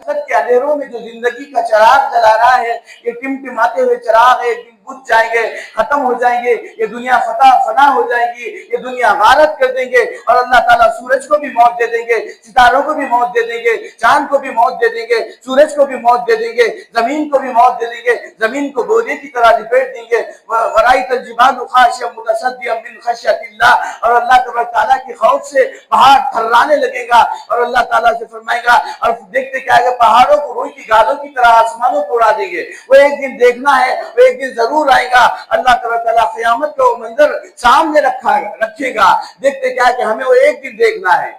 غفلت کے اندھیروں میں جو زندگی کا چراغ جلا رہا ہے، یہ ٹمٹماتے ہوئے چراغ ایک دن بجھ جائیں گے، ختم ہو جائیں گے، یہ دنیا فنا ہو جائے گی، یہ دنیا غارت کر دیں گے، اور اللہ تعالیٰ سورج کو بھی موت دے دیں گے، ستاروں کو بھی موت دے دیں گے، چاند کو بھی موت دے دیں گے، سورج کو بھی موت دے دیں گے، زمین کو بھی موت دے دیں گے، زمین کو بورے کی طرح لپیٹ دیں گے۔ وَرَأَيْتَ الْجِبَالَ خَاشِعَةً مُتَصَدِّعًا مِنْ خَشْيَةِ اللَّهِ، اور اللہ تبارک تعالیٰ کے خوف سے پہاڑ تھرانے لگے گا، اور اللہ تعالیٰ سے فرمائے گا، اور دیکھتے کیا ہے، پہاڑوں کو روئی کی گالوں کی طرح آسمانوں کو اڑا دیں گے۔ وہ ایک دن دیکھنا ہے، وہ ایک دن ضرور آئے گا۔ اللہ تبارک تعالیٰ قیامت کا وہ منظر سامنے رکھے گا۔ دیکھتے کیا ہے کہ ہمیں وہ ایک دن دیکھنا ہے۔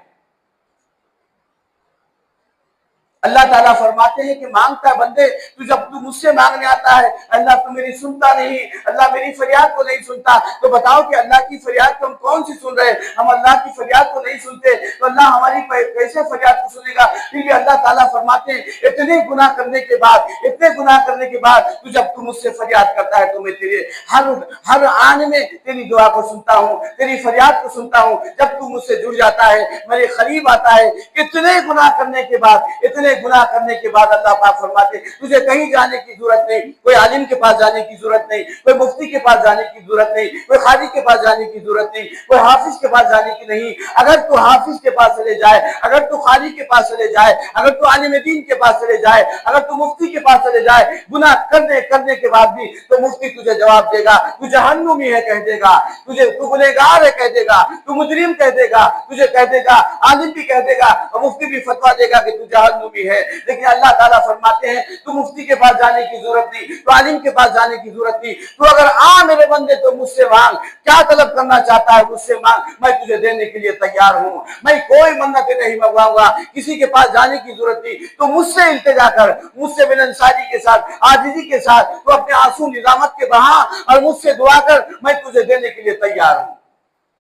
اللہ تعالیٰ فرماتے ہیں کہ مانگتا بندے، تو جب تو مجھ سے مانگنے آتا ہے، اللہ تو میری سنتا نہیں، اللہ میری فریاد کو نہیں سنتا، تو بتاؤ کہ اللہ کی فریاد کو ہم کون سی سن رہے ہیں؟ ہم اللہ کی فریاد کو نہیں سنتے تو اللہ ہماری کیسے فریاد کو سنے گا؟ پھر بھی اللہ تعالیٰ فرماتے ہیں اتنے گناہ کرنے کے بعد تو جب تو مجھ سے فریاد کرتا ہے تو میں تیرے ہر آن میں تیری دعا کو سنتا ہوں، تیری فریاد کو سنتا ہوں۔ جب تو مجھ سے جڑ جاتا ہے، میرے قریب آتا ہے، اتنے گناہ کرنے کے بعد اللہ پاک فرماتے ہیں تجھے کہیں جانے کی ضرورت نہیں، کوئی عالم کے پاس جانے کی ضرورت نہیں، کوئی مفتی کے پاس جانے کی ضرورت نہیں، کوئی قاضی کے پاس جانے کی ضرورت نہیں، کوئی حافظ کے پاس جانے کی نہیں۔ اگر تو حافظ کے پاس چلے جائے، اگر تو قاضی کے پاس چلے جائے، اگر تو عالم دین کے پاس چلے جائے، اگر تو مفتی کے پاس چلے جائے، گناہ کرنے کے بعد بھی تو مفتی تجھے جواب دے گا، تو جہنمی ہے کہہ دے گا، تو گنہگار ہے کہہ دے گا، تو مجرم کہہ دے گا، تجھے کہہ دے گا، عالم بھی کہہ دے گا، اور مفتی بھی فتویٰ دے گا کہ تو جہنمی ہے۔ لیکن اللہ تعالیٰ فرماتے ہیں تو مفتی کے پاس جانے کی ضرورت نہیں، تو عالم کے پاس جانے کی ضرورت نہیں، تو اگر میرے بندے تو مجھ سے مانگ، کیا طلب کرنا چاہتا ہے مجھ سے مانگ، میں تجھے دینے کے لیے تیار ہوں۔ میں کوئی منتیں نہیں منگواؤں گا، کسی کے پاس جانے کی ضرورت نہیں، تو مجھ سے التجا کر، مجھ سے بلندساری کے ساتھ، عاجزی کے ساتھ، تو اپنے آنسو ندامت کے بہا اور مجھ سے دعا کر، میں تجھے دینے کے لیے تیار ہوں۔